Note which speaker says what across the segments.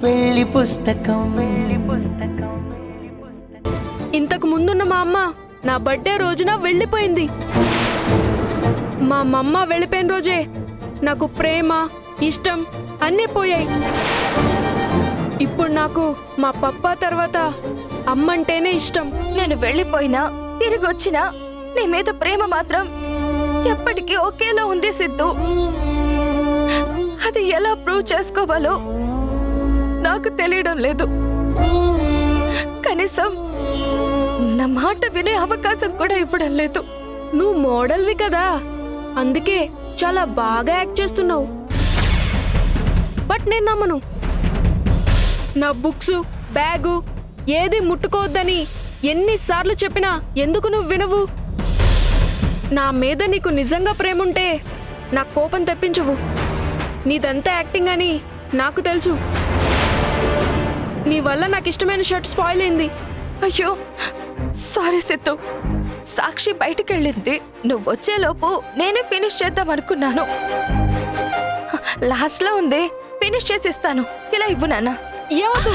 Speaker 1: వెళ్ళి పుస్తకం.
Speaker 2: ఇంతకు ముందున్న మా అమ్మ నా బర్త్డే రోజున వెళ్ళిపోయింది. మా మమ్మ వెళ్ళిపోయిన రోజే నాకు ప్రేమ, ఇష్టం అన్నీ పోయాయి. ఇప్పుడు నాకు మా పప్ప తర్వాత అమ్మంటేనే ఇష్టం.
Speaker 3: నేను వెళ్ళిపోయినా తిరిగి వచ్చినా నీ మీద ప్రేమ మాత్రం ఎప్పటికీ ఒకేలా ఉంది సిద్ధు. అది ఎలా ప్రూవ్ చేసుకోవాలో నాకు తెలియడం లేదు. కనీసం నా మాట వినే అవకాశం కూడా ఇవ్వడం లేదు.
Speaker 2: నువ్వు మోడల్వి కదా, అందుకే చాలా బాగా యాక్ట్ చేస్తున్నావు. బట్ నేను నమ్మను. నా బుక్స్, బ్యాగు ఏది ముట్టుకోవద్దని ఎన్నిసార్లు చెప్పినా ఎందుకు నువ్వు వినవు? నా మీద నీకు నిజంగా ప్రేముంటే నా కోపం తెప్పించవు. నీదంతా యాక్టింగ్ అని నాకు తెలుసు. నీ వల్ల నాకు ఇష్టమైన షర్ట్ స్పాయిల్ అయింది.
Speaker 3: అయ్యో సారీ సిద్ధు. సాక్షి బయటికి వెళ్ళింది. నువ్వు వచ్చేలోపు నేనే ఫినిష్ చేద్దాం అనుకున్నాను. లాస్ట్ లో ఉంది, ఫినిష్ చేసి ఇస్తాను. ఇలా ఇవ్వు నాన్న.
Speaker 2: ఏవద్దు.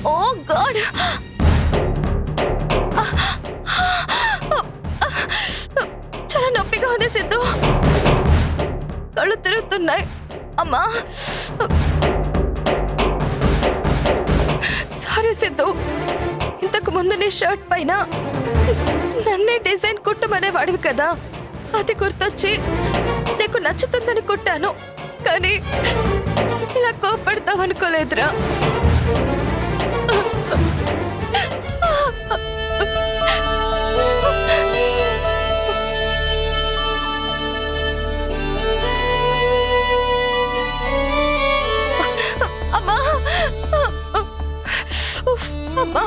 Speaker 3: ఓ గాడ్, చాలా నొప్పిగా ఉంది సిద్ధు. కళ్ళు తిరుగుతున్నాయి. అమ్మా సారీ సిద్ధు. ఇంతకు ముందు నీ షర్ట్ పైన నన్నే డిజైన్ కుట్టమనేవాడివి కదా, అది గుర్తొచ్చి నీకు నచ్చుతుందని కుట్టాను. కానీ ఇలా కోపడతావనుకోలేదురా. అమ్మా అమ్మా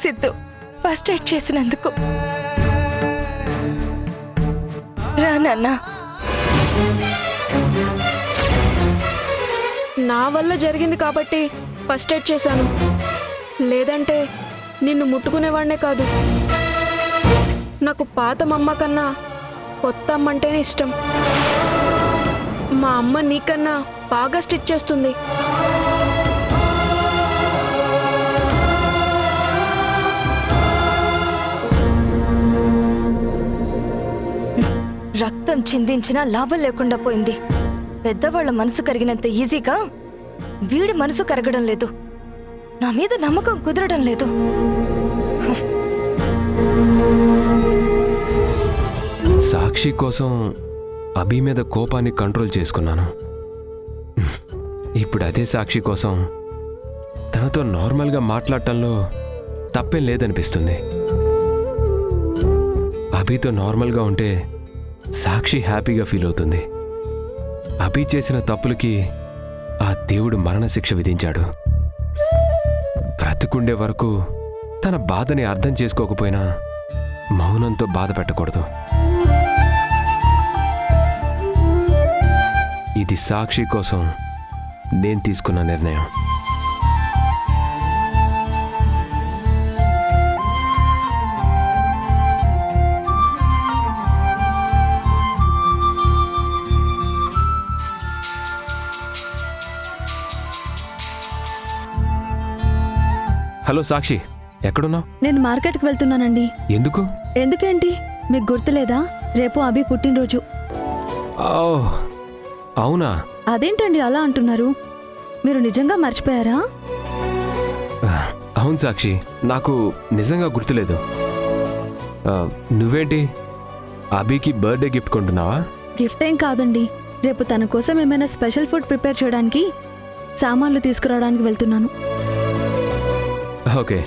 Speaker 3: సిద్ధు, ఫస్ట్ ఎయిడ్ చేసినందుకు. రా నాన్న.
Speaker 2: నా వల్ల జరిగింది కాబట్టి ఫస్ట్ ఎయిడ్ చేశాను. లేదంటే నిన్ను ముట్టుకునేవాడినే కాదు. నాకు పాత అమ్మ కన్నా కొత్త అమ్మంటేనే ఇష్టం. మా అమ్మ నీకన్నా బాగా స్టిచ్ చేస్తుంది.
Speaker 3: రక్తం చిందించినా లాభం లేకుండా పోయింది. పెద్దవాళ్ల మనసు కరిగినంత ఈజీగా వీడి మనసు కరగడం లేదు. నా మీద నమ్మకం కుదరడం లేదు.
Speaker 4: సాక్షి కోసం అభి మీద కోపాన్ని కంట్రోల్ చేసుకున్నాను. ఇప్పుడు అదే సాక్షి కోసం తనతో నార్మల్గా మాట్లాడటంలో తప్పేం లేదనిపిస్తుంది. అభితో నార్మల్గా ఉంటే సాక్షి హ్యాపీగా ఫీల్ అవుతుంది. అభి చేసిన తప్పులకి ఆ దేవుడు మరణశిక్ష విధించాడు. బ్రతుకుండే వరకు తన బాధని అర్థం చేసుకోకపోయినా మౌనంతో బాధ పెట్టకూడదు. ఇది సాక్షి కోసం నేను తీసుకున్న నిర్ణయం. హలో సాక్షి, ఎక్కడున్నావు?
Speaker 5: నేను మార్కెట్కి వెళ్తున్నానండి.
Speaker 4: ఎందుకు?
Speaker 5: ఎందుకేంటి, మీకు గుర్తులేదా? రేపు అభి పుట్టినరోజు.
Speaker 4: అవునా?
Speaker 5: అదేంటండి అలా అంటున్నారు? మీరు నిజంగా మర్చిపోయారా?
Speaker 4: అవును సాక్షి, నాకు నిజంగా గుర్తులేదు. నువ్వేంటి అభికి బర్త్డే గిఫ్ట్ కొంటున్నావా?
Speaker 5: గిఫ్ట్ ఏం కాదండి, రేపు తన కోసం ఏమైనా స్పెషల్ ఫుడ్ ప్రిపేర్ చేయడానికి సామాన్లు తీసుకురావడానికి వెళ్తున్నాను.
Speaker 4: ఓకే.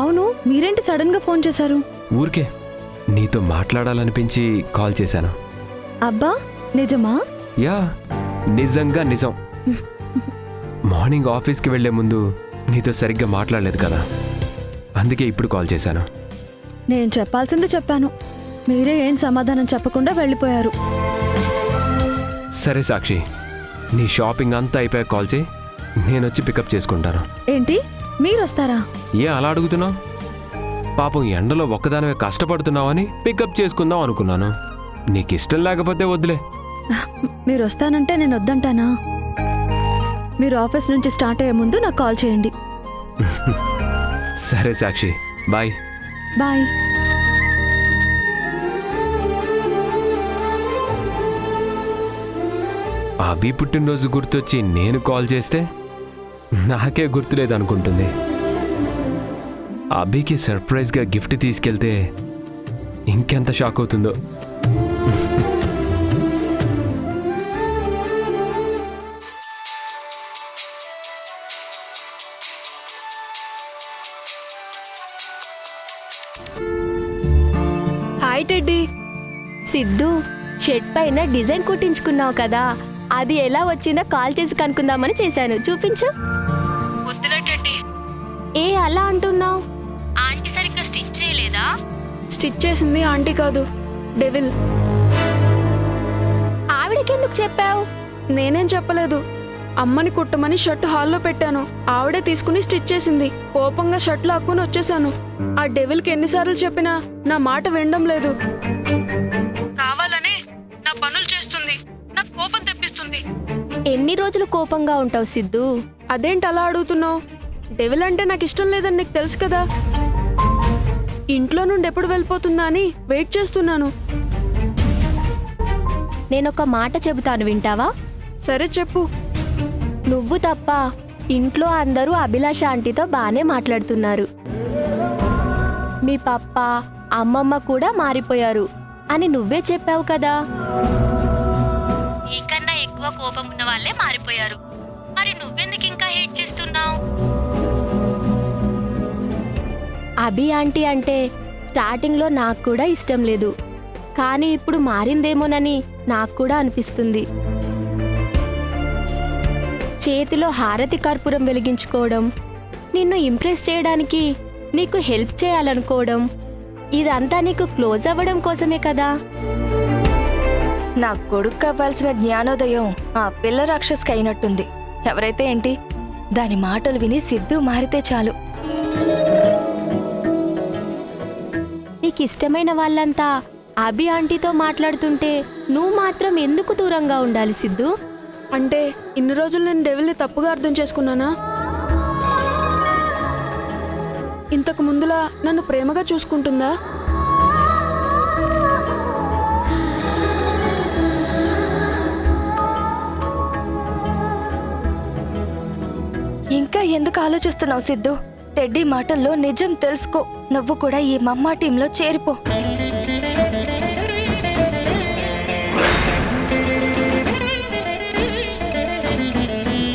Speaker 5: అవును, మీరేంటి సడన్ గా ఫోన్ చేశారు?
Speaker 4: ఊరికే నీతో మాట్లాడాలనిపించి కాల్ చేశాను.
Speaker 5: అబ్బా, నిజమా?
Speaker 4: యా, నిజంగా నిజం. మార్నింగ్ ఆఫీస్కి వెళ్లే ముందు నీతో సరిగ్గా మాట్లాడలేదు కదా, అందుకే ఇప్పుడు కాల్ చేశాను.
Speaker 5: నేను చెప్పాల్సింది చెప్పాను, మీరే ఏం సమాధానం చెప్పకుండా వెళ్ళిపోయారు.
Speaker 4: సరే సాక్షి, నీ షాపింగ్ అంతా అయిపోయాక కాల్ చేయి, నేను వచ్చి పికప్ చేసుకుంటాను.
Speaker 5: ఏంటి, మీరు వస్తారా?
Speaker 4: ఏ అలా అడుగుతున్నావు? పాపం ఎండలో ఒక్కదానివే కష్టపడుతున్నావని పికప్ చేసుకుందాం అనుకున్నాను. నీకు ఇష్టం లేకపోతే వద్దులే.
Speaker 5: మీరు వస్తానంటే నేను వద్దంటానా? మీరు ఆఫీస్ నుంచి స్టార్ట్ అయ్యే ముందు నాకు కాల్ చేయండి.
Speaker 4: సరే సాక్షి, బాయ్.
Speaker 5: బాయ్.
Speaker 4: అభి పుట్టినరోజు గుర్తొచ్చి నేను కాల్ చేస్తే నాకే గుర్తులేదు అనుకుంటుంది. అభికి సర్ప్రైజ్గా గిఫ్ట్ తీసుకెళ్తే ఇంకెంత షాక్ అవుతుందో.
Speaker 2: Hi Teddy.
Speaker 1: సిద్ధు, షర్ట్ పైన డిజైన్ కుట్టించుకున్నావు కదా, అది ఎలా వచ్చిందో కాల్ చేసి కనుక్కుందామని చేశాను. చూపించు.
Speaker 2: వద్దులే టెడ్డీ.
Speaker 1: ఏ అలా అంటున్నావు? ఆంటీ సరిగ్గా స్టిచ్ చేయలేదా?
Speaker 2: స్టిచ్ చేసింది ఆంటీ కాదు, డెవిల్.
Speaker 1: ఆవిడకెందుకు చెప్పావు?
Speaker 2: నేనేం చెప్పలేదు. అమ్మని కుట్టమని షర్ట్ హాల్లో పెట్టాను, ఆవిడే తీసుకుని స్టిచ్ చేసింది. కోపంగా షర్ట్ లాక్కుని వచ్చేసాను. ఆ డెవిల్కి ఎన్నిసార్లు చెప్పినా నా మాట వినడం లేదు. కావాలని నా పనులు చేస్తుంది, నాకు కోపం తెప్పిస్తుంది.
Speaker 1: ఎన్ని రోజులు కోపంగా ఉంటావు సిద్ధు?
Speaker 2: అదేంటి అలా అడుగుతున్నావు? డెవిల్ అంటే నాకు ఇష్టం లేదని నీకు తెలుసు కదా. ఇంట్లో నుండి ఎప్పుడు వెళ్ళిపోతుందా అని వెయిట్ చేస్తున్నాను.
Speaker 1: నేనొక మాట చెబుతాను, వింటావా?
Speaker 2: సరే చెప్పు.
Speaker 1: నువ్వు తప్ప ఇంట్లో అందరూ అభిలాష ఆంటీతో బానే మాట్లాడుతున్నారు. మీ పప్ప, అమ్మమ్మ కూడా మారిపోయారు అని నువ్వే చెప్పావు కదా. నీకన్నా ఎక్కువ కోపం ఉన్న వాళ్ళే మారిపోయారు. మరి నువ్వెందుకు ఇంకా హేట్ చేస్తున్నావు? అభి ఆంటీ అంటే స్టార్టింగ్లో నాకు కూడా ఇష్టం లేదు, కానీ ఇప్పుడు మారిందేమోనని నాకు కూడా అనిపిస్తుంది. చేతిలో హారతి కర్పూరం వెలిగించుకోవడం, నిన్ను ఇంప్రెస్ చేయడానికి నీకు హెల్ప్ చేయాలనుకోవడం, ఇదంతా నీకు క్లోజ్ అవ్వడం కోసమే కదా.
Speaker 3: నా కొడుకు కావాల్సిన జ్ఞానోదయం ఆ పిల్ల రాక్షస్కి అయినట్టుంది. ఎవరైతే ఏంటి, దాని మాటలు విని సిద్ధు మారితే చాలు.
Speaker 1: నీకు ఇష్టమైన వాళ్ళంతా అభి ఆంటీతో మాట్లాడుతుంటే నువ్వు మాత్రం ఎందుకు దూరంగా ఉండాలి సిద్ధు?
Speaker 2: అంటే ఇన్ని రోజులు నేను డెవిల్ని తప్పుగా అర్థం చేసుకున్నానా? ఇంతకు ముందులా నన్ను ప్రేమగా చూసుకుంటుందా?
Speaker 3: ఇంకా ఎందుకు ఆలోచిస్తున్నావు సిద్ధు? టెడ్డీ మాటల్లో నిజం తెలుసుకో. నువ్వు కూడా ఈ మమ్మా టీంలో చేరిపో.